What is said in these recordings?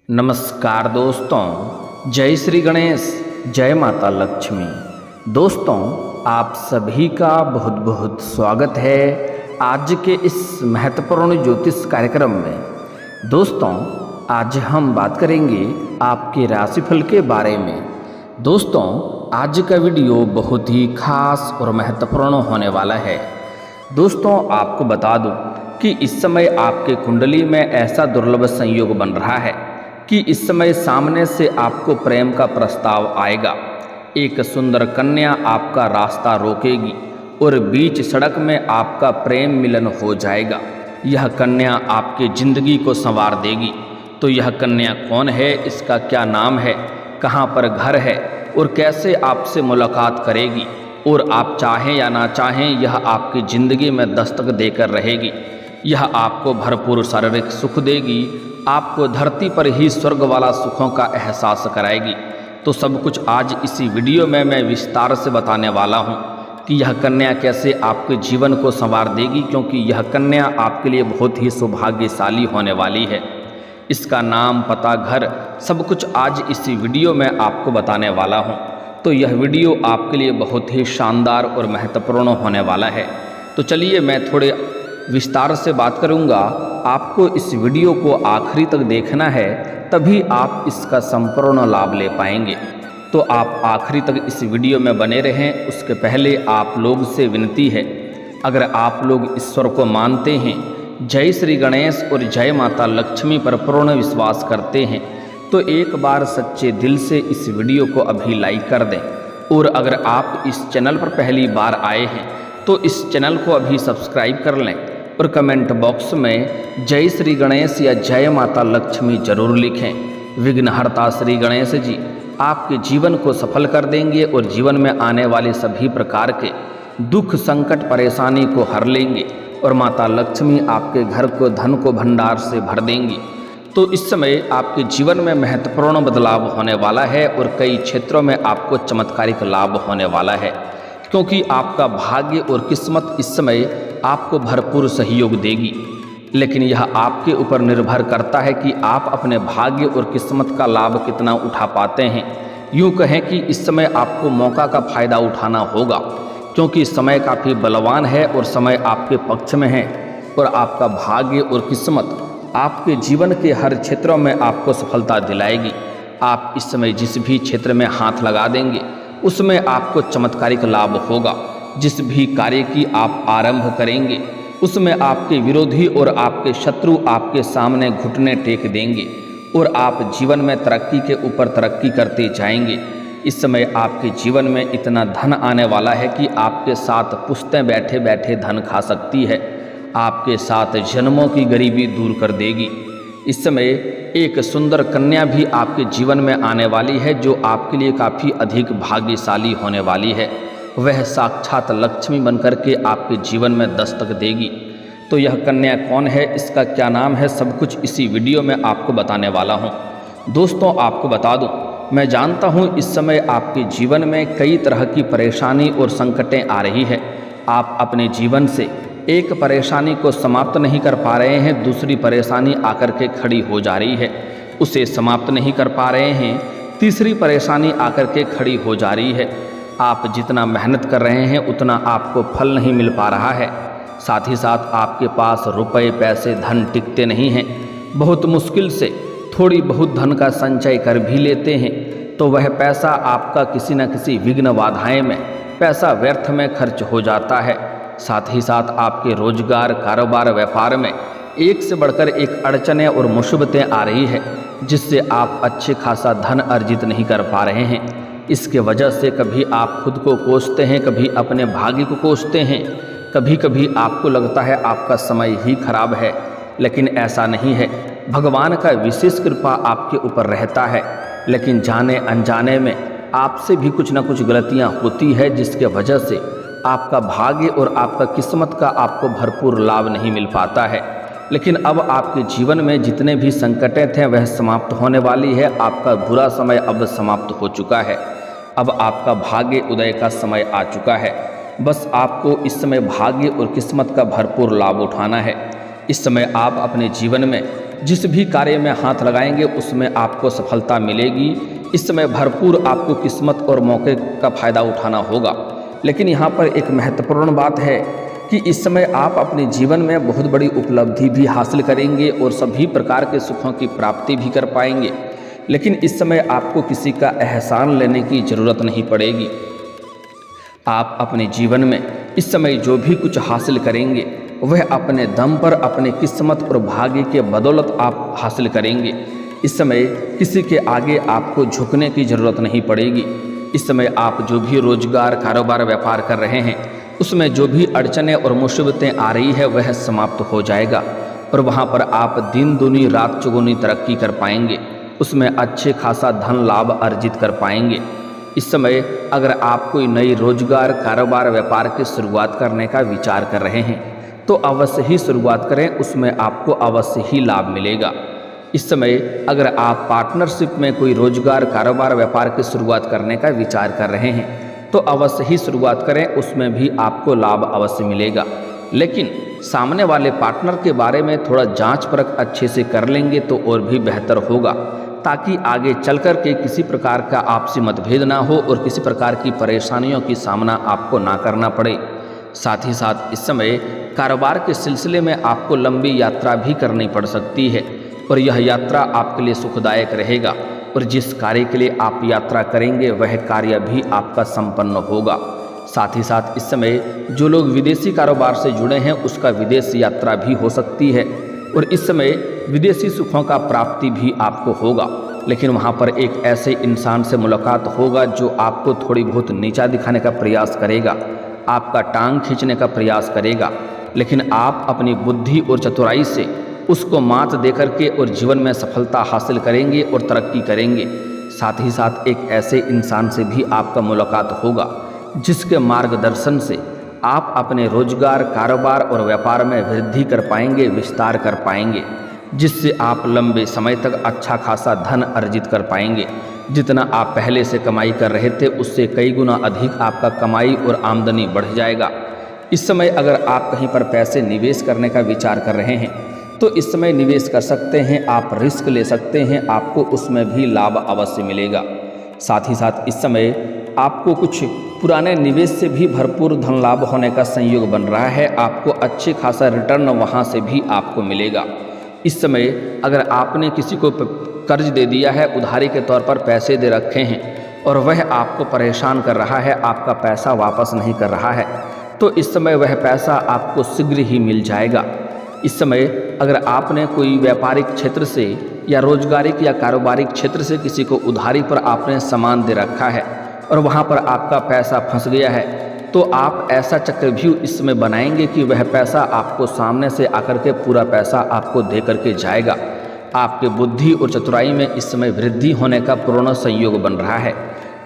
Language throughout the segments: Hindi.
नमस्कार दोस्तों, जय श्री गणेश, जय माता लक्ष्मी। दोस्तों, आप सभी का बहुत बहुत स्वागत है आज के इस महत्वपूर्ण ज्योतिष कार्यक्रम में। दोस्तों, आज हम बात करेंगे आपके राशिफल के बारे में। दोस्तों, आज का वीडियो बहुत ही खास और महत्वपूर्ण होने वाला है। दोस्तों, आपको बता दूं कि इस समय आपके कुंडली में ऐसा दुर्लभ संयोग बन रहा है कि इस समय सामने से आपको प्रेम का प्रस्ताव आएगा। एक सुंदर कन्या आपका रास्ता रोकेगी और बीच सड़क में आपका प्रेम मिलन हो जाएगा। यह कन्या आपकी जिंदगी को संवार देगी। तो यह कन्या कौन है, इसका क्या नाम है, कहाँ पर घर है और कैसे आपसे मुलाकात करेगी, और आप चाहें या ना चाहें यह आपकी ज़िंदगी में दस्तक देकर रहेगी। यह आपको भरपूर शारीरिक सुख देगी, आपको धरती पर ही स्वर्ग वाला सुखों का एहसास कराएगी। तो सब कुछ आज इसी वीडियो में मैं विस्तार से बताने वाला हूँ कि यह कन्या कैसे आपके जीवन को संवार देगी, क्योंकि यह कन्या आपके लिए बहुत ही सौभाग्यशाली होने वाली है। इसका नाम, पता, घर सब कुछ आज इसी वीडियो में आपको बताने वाला हूँ। तो यह वीडियो आपके लिए बहुत ही शानदार और महत्वपूर्ण होने वाला है। तो चलिए मैं थोड़े विस्तार से बात करूंगा। आपको इस वीडियो को आखिरी तक देखना है, तभी आप इसका संपूर्ण लाभ ले पाएंगे। तो आप आखिरी तक इस वीडियो में बने रहें। उसके पहले आप लोग से विनती है, अगर आप लोग ईश्वर को मानते हैं, जय श्री गणेश और जय माता लक्ष्मी पर पूर्ण विश्वास करते हैं, तो एक बार सच्चे दिल से इस वीडियो को अभी लाइक कर दें। और अगर आप इस चैनल पर पहली बार आए हैं तो इस चैनल को अभी सब्सक्राइब कर लें और कमेंट बॉक्स में जय श्री गणेश या जय माता लक्ष्मी जरूर लिखें। विघ्नहर्ता श्री गणेश जी आपके जीवन को सफल कर देंगे और जीवन में आने वाले सभी प्रकार के दुख, संकट, परेशानी को हर लेंगे और माता लक्ष्मी आपके घर को धन को भंडार से भर देंगी। तो इस समय आपके जीवन में महत्वपूर्ण बदलाव होने वाला है और कई क्षेत्रों में आपको चमत्कारिक लाभ होने वाला है, क्योंकि आपका भाग्य और किस्मत इस समय आपको भरपूर सहयोग देगी। लेकिन यह आपके ऊपर निर्भर करता है कि आप अपने भाग्य और किस्मत का लाभ कितना उठा पाते हैं। यूँ कहें कि इस समय आपको मौका का फायदा उठाना होगा, क्योंकि समय काफ़ी बलवान है और समय आपके पक्ष में है और आपका भाग्य और किस्मत आपके जीवन के हर क्षेत्रों में आपको सफलता दिलाएगी। आप इस समय जिस भी क्षेत्र में हाथ लगा देंगे उसमें आपको चमत्कारिक लाभ होगा। जिस भी कार्य की आप आरंभ करेंगे उसमें आपके विरोधी और आपके शत्रु आपके सामने घुटने टेक देंगे और आप जीवन में तरक्की के ऊपर तरक्की करते जाएंगे। इस समय आपके जीवन में इतना धन आने वाला है कि आपके साथ पुश्तें बैठे बैठे धन खा सकती है। आपके साथ जन्मों की गरीबी दूर कर देगी। इस समय एक सुंदर कन्या भी आपके जीवन में आने वाली है, जो आपके लिए काफ़ी अधिक भाग्यशाली होने वाली है। वह साक्षात लक्ष्मी बनकर के आपके जीवन में दस्तक देगी। तो यह कन्या कौन है, इसका क्या नाम है, सब कुछ इसी वीडियो में आपको बताने वाला हूँ। दोस्तों, आपको बता दूँ, मैं जानता हूँ इस समय आपके जीवन में कई तरह की परेशानी और संकटें आ रही है। आप अपने जीवन से एक परेशानी को समाप्त नहीं कर पा रहे हैं, दूसरी परेशानी आकर के खड़ी हो जा रही है, उसे समाप्त नहीं कर पा रहे हैं, तीसरी परेशानी आकर के खड़ी हो जा रही है। आप जितना मेहनत कर रहे हैं उतना आपको फल नहीं मिल पा रहा है। साथ ही साथ आपके पास रुपए, पैसे, धन टिकते नहीं हैं। बहुत मुश्किल से थोड़ी बहुत धन का संचय कर भी लेते हैं तो वह पैसा आपका किसी न किसी विघ्न बाधाएं में, पैसा व्यर्थ में खर्च हो जाता है। साथ ही साथ आपके रोजगार, कारोबार, व्यापार में एक से बढ़कर एक अड़चनें और मुसीबतें आ रही है, जिससे आप अच्छे खासा धन अर्जित नहीं कर पा रहे हैं। इसके वजह से कभी आप खुद को कोसते हैं, कभी अपने भाग्य को कोसते हैं, कभी कभी आपको लगता है आपका समय ही खराब है, लेकिन ऐसा नहीं है। भगवान का विशेष कृपा आपके ऊपर रहता है, लेकिन जाने अनजाने में आपसे भी कुछ न कुछ गलतियां होती है, जिसके वजह से आपका भाग्य और आपका किस्मत का आपको भरपूर लाभ नहीं मिल पाता है। लेकिन अब आपके जीवन में जितने भी संकटें थे वह समाप्त होने वाली है। आपका बुरा समय अब समाप्त हो चुका है। अब आपका भाग्य उदय का समय आ चुका है। बस आपको इस समय भाग्य और किस्मत का भरपूर लाभ उठाना है। इस समय आप अपने जीवन में जिस भी कार्य में हाथ लगाएंगे उसमें आपको सफलता मिलेगी। इस समय भरपूर आपको किस्मत और मौके का फ़ायदा उठाना होगा। लेकिन यहाँ पर एक महत्वपूर्ण बात है कि इस समय आप अपने जीवन में बहुत बड़ी उपलब्धि भी हासिल करेंगे और सभी प्रकार के सुखों की प्राप्ति भी कर पाएंगे। लेकिन इस समय आपको किसी का एहसान लेने की ज़रूरत नहीं पड़ेगी। आप अपने जीवन में इस समय जो भी कुछ हासिल करेंगे वह अपने दम पर, अपने किस्मत और भाग्य के बदौलत आप हासिल करेंगे। इस समय किसी के आगे आपको झुकने की ज़रूरत नहीं पड़ेगी। इस समय आप जो भी रोजगार, कारोबार, व्यापार कर रहे हैं उसमें जो भी अड़चनें और मुसीबतें आ रही है वह समाप्त हो जाएगा और वहाँ पर आप दिन दूनी रात चौगुनी तरक्की कर पाएंगे। उसमें अच्छे खासा धन लाभ अर्जित कर पाएंगे। इस समय अगर आप कोई नई रोजगार, कारोबार, व्यापार की शुरुआत करने का विचार कर रहे हैं तो अवश्य ही शुरुआत करें, उसमें आपको अवश्य ही लाभ मिलेगा। इस समय अगर आप पार्टनरशिप में कोई रोजगार, कारोबार, व्यापार की शुरुआत करने का विचार कर रहे हैं तो अवश्य ही शुरुआत करें, उसमें भी आपको लाभ अवश्य मिलेगा। लेकिन सामने वाले पार्टनर के बारे में थोड़ा जांच परख अच्छे से कर लेंगे तो और भी बेहतर होगा, ताकि आगे चल कर के किसी प्रकार का आपसी मतभेद ना हो और किसी प्रकार की परेशानियों की सामना आपको ना करना पड़े। साथ ही साथ इस समय कारोबार के सिलसिले में आपको लंबी यात्रा भी करनी पड़ सकती है और यह यात्रा आपके लिए सुखदायक रहेगा और जिस कार्य के लिए आप यात्रा करेंगे वह कार्य भी आपका संपन्न होगा। साथ ही साथ इस समय जो लोग विदेशी कारोबार से जुड़े हैं उसका विदेश यात्रा भी हो सकती है और इस समय विदेशी सुखों का प्राप्ति भी आपको होगा। लेकिन वहाँ पर एक ऐसे इंसान से मुलाकात होगा जो आपको थोड़ी बहुत नीचा दिखाने का प्रयास करेगा, आपका टांग खींचने का प्रयास करेगा, लेकिन आप अपनी बुद्धि और चतुराई से उसको मात देकर के और जीवन में सफलता हासिल करेंगे और तरक्की करेंगे। साथ ही साथ एक ऐसे इंसान से भी आपका मुलाकात होगा जिसके मार्गदर्शन से आप अपने रोजगार, कारोबार और व्यापार में वृद्धि कर पाएंगे, विस्तार कर पाएंगे, जिससे आप लंबे समय तक अच्छा खासा धन अर्जित कर पाएंगे। जितना आप पहले से कमाई कर रहे थे उससे कई गुना अधिक आपका कमाई और आमदनी बढ़ जाएगा। इस समय अगर आप कहीं पर पैसे निवेश करने का विचार कर रहे हैं तो इस समय निवेश कर सकते हैं, आप रिस्क ले सकते हैं, आपको उसमें भी लाभ अवश्य मिलेगा। साथ ही साथ इस समय आपको कुछ पुराने निवेश से भी भरपूर धन लाभ होने का संयोग बन रहा है, आपको अच्छे खासा रिटर्न वहाँ से भी आपको मिलेगा। इस समय अगर आपने किसी को कर्ज दे दिया है, उधारी के तौर पर पैसे दे रखे हैं और वह आपको परेशान कर रहा है, आपका पैसा वापस नहीं कर रहा है, तो इस समय वह पैसा आपको शीघ्र ही मिल जाएगा। इस समय अगर आपने कोई व्यापारिक क्षेत्र से या रोजगारिक या कारोबारिक क्षेत्र से किसी को उधारी पर आपने सामान दे रखा है और वहाँ पर आपका पैसा फंस गया है, तो आप ऐसा चक्रव्यूह इस समय बनाएंगे कि वह पैसा आपको सामने से आकर के पूरा पैसा आपको दे करके जाएगा। आपके बुद्धि और चतुराई में इस समय वृद्धि होने का पूर्ण संयोग बन रहा है,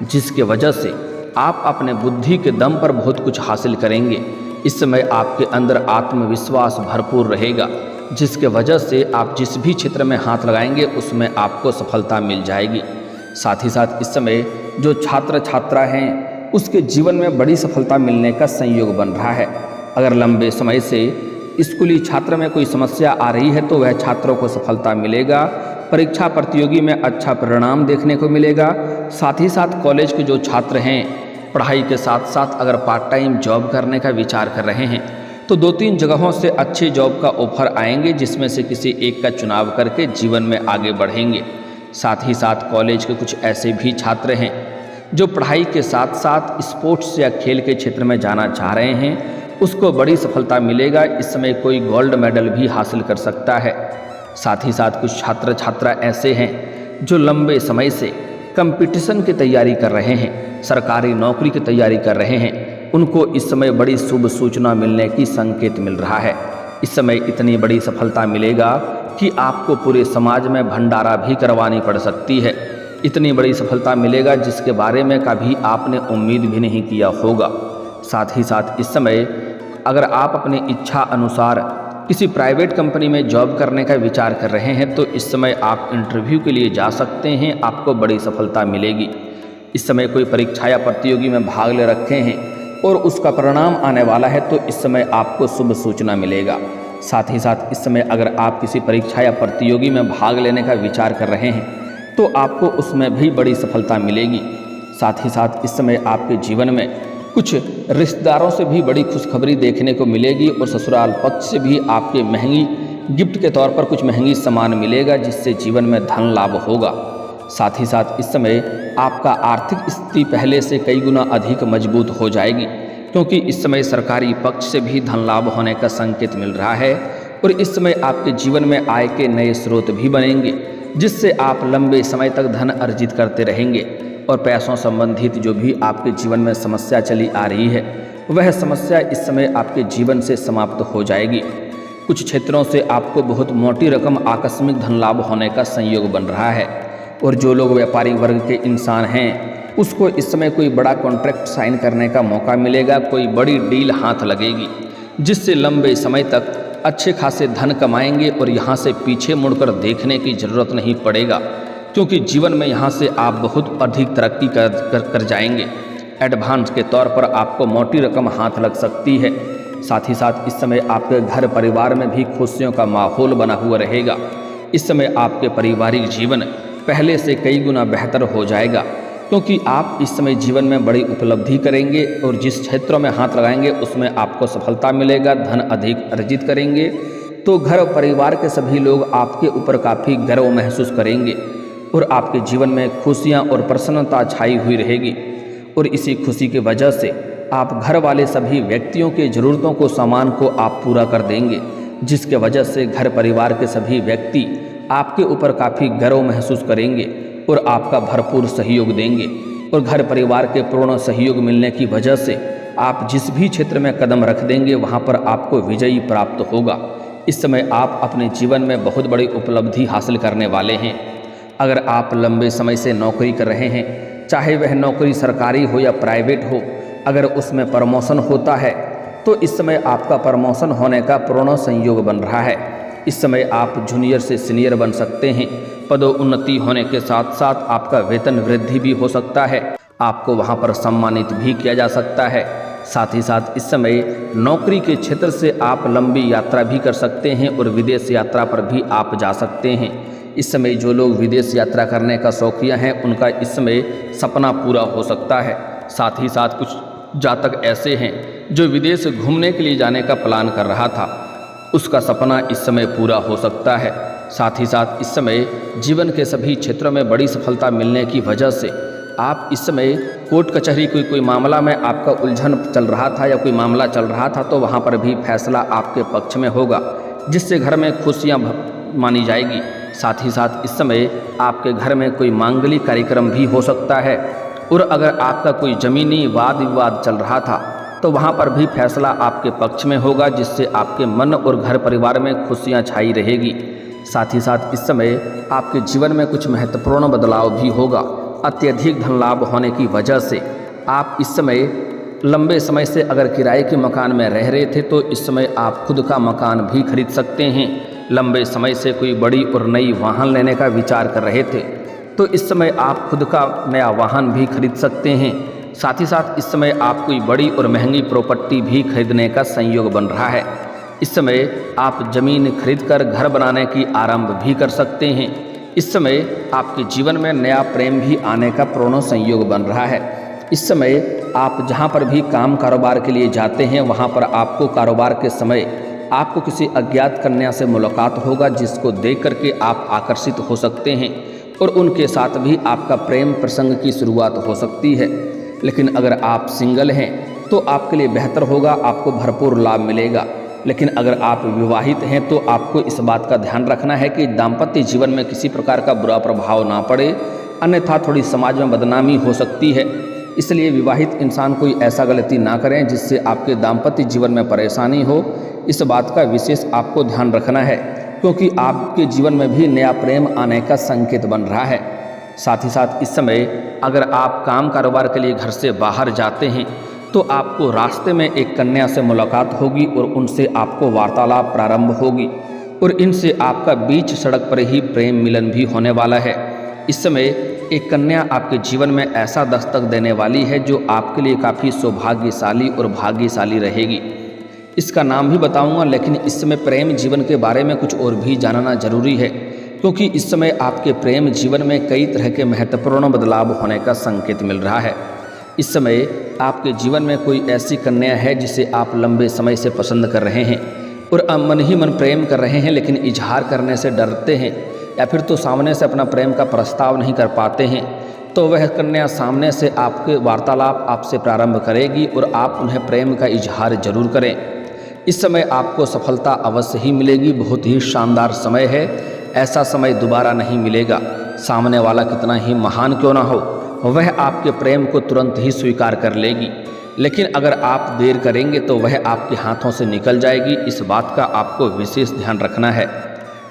जिसके वजह से आप अपने बुद्धि के दम पर बहुत कुछ हासिल करेंगे। इस समय आपके अंदर आत्मविश्वास भरपूर रहेगा, जिसके वजह से आप जिस भी क्षेत्र में हाथ लगाएंगे उसमें आपको सफलता मिल जाएगी। साथ ही साथ इस समय जो छात्र छात्रा हैं उसके जीवन में बड़ी सफलता मिलने का संयोग बन रहा है। अगर लंबे समय से स्कूली छात्र में कोई समस्या आ रही है तो वह छात्रों को सफलता मिलेगा, परीक्षा प्रतियोगी में अच्छा परिणाम देखने को मिलेगा। साथ ही साथ कॉलेज के जो छात्र हैं पढ़ाई के साथ साथ अगर पार्ट टाइम जॉब करने का विचार कर रहे हैं तो 2-3 जगहों से अच्छे जॉब का ऑफर आएंगे, जिसमें से किसी एक का चुनाव करके जीवन में आगे बढ़ेंगे। साथ ही साथ कॉलेज के कुछ ऐसे भी छात्र हैं जो पढ़ाई के साथ साथ स्पोर्ट्स या खेल के क्षेत्र में जाना चाह रहे हैं, उसको बड़ी सफलता मिलेगा। इस समय कोई गोल्ड मेडल भी हासिल कर सकता है। साथ ही साथ कुछ छात्र छात्रा ऐसे हैं जो लंबे समय से कंपटीशन की तैयारी कर रहे हैं, सरकारी नौकरी की तैयारी कर रहे हैं, उनको इस समय बड़ी शुभ सूचना मिलने की संकेत मिल रहा है। इस समय इतनी बड़ी सफलता मिलेगा कि आपको पूरे समाज में भंडारा भी करवानी पड़ सकती है। इतनी बड़ी सफलता मिलेगा जिसके बारे में कभी आपने उम्मीद भी नहीं किया होगा। साथ ही साथ इस समय अगर आप अपनी इच्छा अनुसार किसी प्राइवेट कंपनी में जॉब करने का विचार कर रहे हैं तो इस समय आप इंटरव्यू के लिए जा सकते हैं, आपको बड़ी सफलता मिलेगी। इस समय कोई परीक्षा या प्रतियोगी में भाग ले रखे हैं और उसका परिणाम आने वाला है तो इस समय आपको शुभ सूचना मिलेगा। साथ ही साथ इस समय अगर आप किसी परीक्षा या प्रतियोगी में भाग लेने का विचार कर रहे हैं तो आपको उसमें भी बड़ी सफलता मिलेगी। साथ ही साथ इस समय आपके जीवन में कुछ रिश्तेदारों से भी बड़ी खुशखबरी देखने को मिलेगी और ससुराल पक्ष से भी आपके महंगी गिफ्ट के तौर पर कुछ महंगी सामान मिलेगा, जिससे जीवन में धन लाभ होगा। साथ ही साथ इस समय आपका आर्थिक स्थिति पहले से कई गुना अधिक मजबूत हो जाएगी, क्योंकि इस समय सरकारी पक्ष से भी धन लाभ होने का संकेत मिल रहा है और इस समय आपके जीवन में आय के नए स्रोत भी बनेंगे, जिससे आप लंबे समय तक धन अर्जित करते रहेंगे और पैसों संबंधित जो भी आपके जीवन में समस्या चली आ रही है वह समस्या इस समय आपके जीवन से समाप्त हो जाएगी। कुछ क्षेत्रों से आपको बहुत मोटी रकम आकस्मिक धन लाभ होने का संयोग बन रहा है और जो लोग व्यापारी वर्ग के इंसान हैं उसको इस समय कोई बड़ा कॉन्ट्रैक्ट साइन करने का मौका मिलेगा, कोई बड़ी डील हाथ लगेगी, जिससे लंबे समय तक अच्छे खासे धन कमाएंगे और यहाँ से पीछे मुड़कर देखने की ज़रूरत नहीं पड़ेगा, क्योंकि जीवन में यहाँ से आप बहुत अधिक तरक्की कर जाएंगे। एडवांस के तौर पर आपको मोटी रकम हाथ लग सकती है। साथ ही साथ इस समय आपके घर परिवार में भी खुशियों का माहौल बना हुआ रहेगा। इस समय आपके पारिवारिक जीवन पहले से कई गुना बेहतर हो जाएगा, क्योंकि आप इस समय जीवन में बड़ी उपलब्धि करेंगे और जिस क्षेत्रों में हाथ लगाएंगे उसमें आपको सफलता मिलेगा, धन अधिक अर्जित करेंगे। तो घर परिवार के सभी लोग आपके ऊपर काफ़ी गर्व महसूस करेंगे और आपके जीवन में खुशियां और प्रसन्नता छाई हुई रहेगी और इसी खुशी की वजह से आप घर वाले सभी व्यक्तियों की ज़रूरतों को सामान को आप पूरा कर देंगे, जिसके वजह से घर परिवार के सभी व्यक्ति आपके ऊपर काफ़ी गर्व महसूस करेंगे और आपका भरपूर सहयोग देंगे और घर परिवार के पूर्ण सहयोग मिलने की वजह से आप जिस भी क्षेत्र में कदम रख देंगे वहाँ पर आपको विजयी प्राप्त होगा। इस समय आप अपने जीवन में बहुत बड़ी उपलब्धि हासिल करने वाले हैं। अगर आप लंबे समय से नौकरी कर रहे हैं, चाहे वह नौकरी सरकारी हो या प्राइवेट हो, अगर उसमें प्रमोशन होता है तो इस समय आपका प्रमोशन होने का पूर्ण संयोग बन रहा है। इस समय आप जूनियर से सीनियर बन सकते हैं। पदोन्नति होने के साथ साथ आपका वेतन वृद्धि भी हो सकता है, आपको वहां पर सम्मानित भी किया जा सकता है। साथ ही साथ इस समय नौकरी के क्षेत्र से आप लंबी यात्रा भी कर सकते हैं और विदेश यात्रा पर भी आप जा सकते हैं। इस समय जो लोग विदेश यात्रा करने का शौकिया हैं उनका इस समय सपना पूरा हो सकता है। साथ ही साथ कुछ जातक ऐसे हैं जो विदेश घूमने के लिए जाने का प्लान कर रहा था, उसका सपना इस समय पूरा हो सकता है। साथ ही साथ इस समय जीवन के सभी क्षेत्रों में बड़ी सफलता मिलने की वजह से आप इस समय कोर्ट कचहरी कोई मामला में आपका उलझन चल रहा था या कोई मामला चल रहा था तो वहाँ पर भी फैसला आपके पक्ष में होगा, जिससे घर में खुशियाँ मानी जाएगी। साथ ही साथ इस समय आपके घर में कोई मांगलिक कार्यक्रम भी हो सकता है और अगर आपका कोई ज़मीनी वाद विवाद चल रहा था तो वहाँ पर भी फैसला आपके पक्ष में होगा, जिससे आपके मन और घर परिवार में खुशियाँ छाई रहेगी। साथ ही साथ इस समय आपके जीवन में कुछ महत्वपूर्ण बदलाव भी होगा। अत्यधिक धन लाभ होने की वजह से आप इस समय लंबे समय से अगर किराए के मकान में रह रहे थे तो इस समय आप खुद का मकान भी खरीद सकते हैं। लंबे समय से कोई बड़ी और नई वाहन लेने का विचार कर रहे थे तो इस समय आप खुद का नया वाहन भी खरीद सकते हैं। साथ ही साथ इस समय आप कोई बड़ी और महंगी प्रॉपर्टी भी खरीदने का संयोग बन रहा है। इस समय आप ज़मीन खरीदकर घर बनाने की आरंभ भी कर सकते हैं। इस समय आपके जीवन में नया प्रेम भी आने का पूर्ण संयोग बन रहा है। इस समय आप जहां पर भी काम कारोबार के लिए जाते हैं वहां पर आपको कारोबार के समय आपको किसी अज्ञात कन्या से मुलाकात होगा, जिसको देख करके आप आकर्षित हो सकते हैं और उनके साथ भी आपका प्रेम प्रसंग की शुरुआत हो सकती है। लेकिन अगर आप सिंगल हैं तो आपके लिए बेहतर होगा, आपको भरपूर लाभ मिलेगा। लेकिन अगर आप विवाहित हैं तो आपको इस बात का ध्यान रखना है कि दाम्पत्य जीवन में किसी प्रकार का बुरा प्रभाव ना पड़े, अन्यथा थोड़ी समाज में बदनामी हो सकती है। इसलिए विवाहित इंसान कोई ऐसा गलती ना करें जिससे आपके दाम्पत्य जीवन में परेशानी हो। इस बात का विशेष आपको ध्यान रखना है, क्योंकि आपके जीवन में भी नया प्रेम आने का संकेत बन रहा है। साथ ही साथ इस समय अगर आप काम कारोबार के लिए घर से बाहर जाते हैं तो आपको रास्ते में एक कन्या से मुलाकात होगी और उनसे आपको वार्तालाप प्रारंभ होगी और इनसे आपका बीच सड़क पर ही प्रेम मिलन भी होने वाला है। इस समय एक कन्या आपके जीवन में ऐसा दस्तक देने वाली है जो आपके लिए काफ़ी सौभाग्यशाली और भाग्यशाली रहेगी। इसका नाम भी बताऊंगा, लेकिन इस समय प्रेम जीवन के बारे में कुछ और भी जानना जरूरी है, क्योंकि इस समय आपके प्रेम जीवन में कई तरह के महत्वपूर्ण बदलाव होने का संकेत मिल रहा है। इस समय आपके जीवन में कोई ऐसी कन्या है जिसे आप लंबे समय से पसंद कर रहे हैं और मन ही मन प्रेम कर रहे हैं, लेकिन इजहार करने से डरते हैं या फिर तो सामने से अपना प्रेम का प्रस्ताव नहीं कर पाते हैं। तो वह कन्या सामने से आपके वार्तालाप आपसे प्रारंभ करेगी और आप उन्हें प्रेम का इजहार जरूर करें। इस समय आपको सफलता अवश्य ही मिलेगी। बहुत ही शानदार समय है, ऐसा समय दोबारा नहीं मिलेगा। सामने वाला कितना ही महान क्यों ना हो, वह आपके प्रेम को तुरंत ही स्वीकार कर लेगी, लेकिन अगर आप देर करेंगे तो वह आपके हाथों से निकल जाएगी। इस बात का आपको विशेष ध्यान रखना है।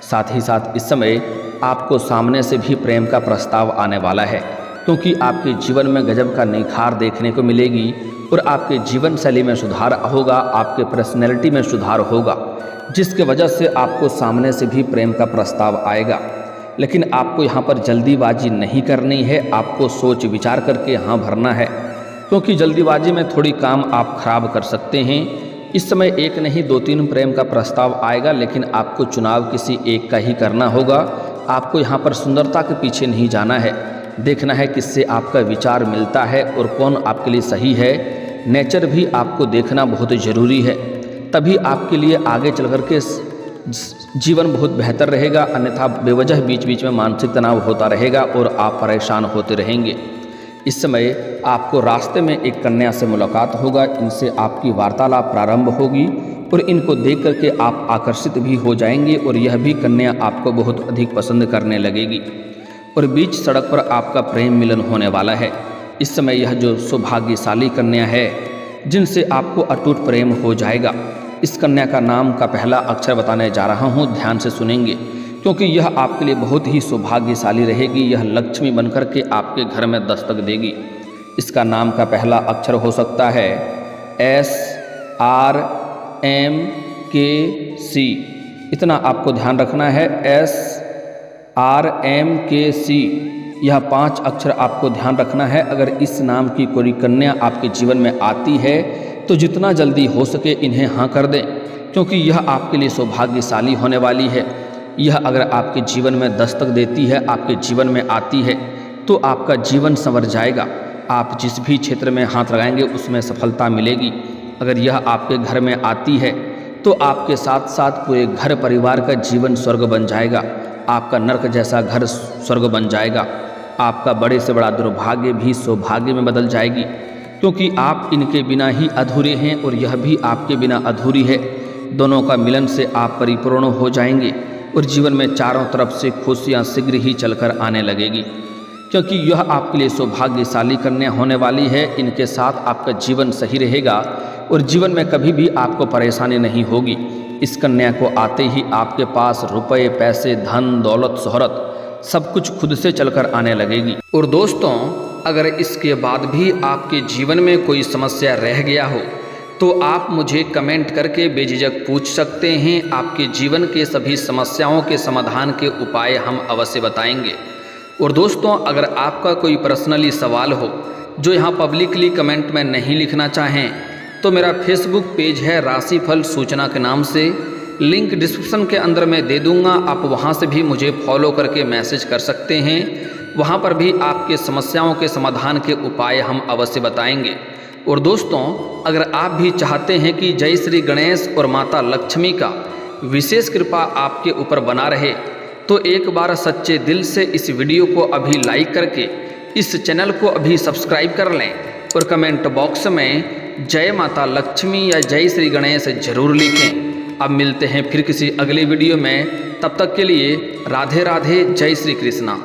साथ ही साथ इस समय आपको सामने से भी प्रेम का प्रस्ताव आने वाला है, क्योंकि आपके जीवन में गजब का निखार देखने को मिलेगी और आपके जीवन शैली में सुधार होगा, आपके पर्सनैलिटी में सुधार होगा, जिसके वजह से आपको सामने से भी प्रेम का प्रस्ताव आएगा। लेकिन आपको यहाँ पर जल्दीबाजी नहीं करनी है, आपको सोच विचार करके यहाँ भरना है, क्योंकि जल्दीबाजी में थोड़ी काम आप खराब कर सकते हैं। इस समय एक नहीं 2-3 प्रेम का प्रस्ताव आएगा, लेकिन आपको चुनाव किसी एक का ही करना होगा। आपको यहाँ पर सुंदरता के पीछे नहीं जाना है, देखना है किससे आपका विचार मिलता है और कौन आपके लिए सही है। नेचर भी आपको देखना बहुत ज़रूरी है, तभी आपके लिए आगे चल कर के जीवन बहुत बेहतर रहेगा। अन्यथा बेवजह बीच बीच में मानसिक तनाव होता रहेगा और आप परेशान होते रहेंगे। इस समय आपको रास्ते में एक कन्या से मुलाकात होगा, इनसे आपकी वार्तालाप प्रारंभ होगी और इनको देख करके आप आकर्षित भी हो जाएंगे और यह भी कन्या आपको बहुत अधिक पसंद करने लगेगी और बीच सड़क पर आपका प्रेम मिलन होने वाला है। इस समय यह जो सौभाग्यशाली कन्या है जिनसे आपको अटूट प्रेम हो जाएगा, इस कन्या का नाम का पहला अक्षर बताने जा रहा हूँ, ध्यान से सुनेंगे, क्योंकि यह आपके लिए बहुत ही सौभाग्यशाली रहेगी। यह लक्ष्मी बनकर के आपके घर में दस्तक देगी। इसका नाम का पहला अक्षर हो सकता है SRMKC। इतना आपको ध्यान रखना है, SRMKC, यह 5 अक्षर आपको ध्यान रखना है। अगर इस नाम की कोई कन्या आपके जीवन में आती है तो जितना जल्दी हो सके इन्हें हाँ कर दें, क्योंकि यह आपके लिए सौभाग्यशाली होने वाली है। यह अगर आपके जीवन में दस्तक देती है, आपके जीवन में आती है, तो आपका जीवन संवर जाएगा। आप जिस भी क्षेत्र में हाथ लगाएंगे उसमें सफलता मिलेगी। अगर यह आपके घर में आती है तो आपके साथ साथ पूरे घर परिवार का जीवन स्वर्ग बन जाएगा। आपका नर्क जैसा घर स्वर्ग बन जाएगा। आपका बड़े से बड़ा दुर्भाग्य भी सौभाग्य में बदल जाएगी, क्योंकि आप इनके बिना ही अधूरे हैं और यह भी आपके बिना अधूरी है। दोनों का मिलन से आप परिपूर्ण हो जाएंगे और जीवन में चारों तरफ से खुशियाँ शीघ्र ही चलकर आने लगेगी, क्योंकि यह आपके लिए सौभाग्यशाली कन्या होने वाली है। इनके साथ आपका जीवन सही रहेगा और जीवन में कभी भी आपको परेशानी नहीं होगी। इस कन्या को आते ही आपके पास रुपए, पैसे, धन, दौलत, शोहरत सब कुछ खुद से चलकर आने लगेगी। और दोस्तों, अगर इसके बाद भी आपके जीवन में कोई समस्या रह गया हो तो आप मुझे कमेंट करके बेझिझक पूछ सकते हैं। आपके जीवन के सभी समस्याओं के समाधान के उपाय हम अवश्य बताएंगे। और दोस्तों, अगर आपका कोई पर्सनली सवाल हो जो यहाँ पब्लिकली कमेंट में नहीं लिखना चाहें, तो मेरा फेसबुक पेज है राशिफल सूचना के नाम से, लिंक डिस्क्रिप्शन के अंदर मैं दे दूँगा। आप वहाँ से भी मुझे फॉलो करके मैसेज कर सकते हैं। वहाँ पर भी आपके समस्याओं के समाधान के उपाय हम अवश्य बताएंगे। और दोस्तों, अगर आप भी चाहते हैं कि जय श्री गणेश और माता लक्ष्मी का विशेष कृपा आपके ऊपर बना रहे, तो एक बार सच्चे दिल से इस वीडियो को अभी लाइक करके इस चैनल को अभी सब्सक्राइब कर लें और कमेंट बॉक्स में जय माता लक्ष्मी या जय श्री गणेश जरूर लिखें। अब मिलते हैं फिर किसी अगले वीडियो में, तब तक के लिए राधे राधे, जय श्री कृष्णा।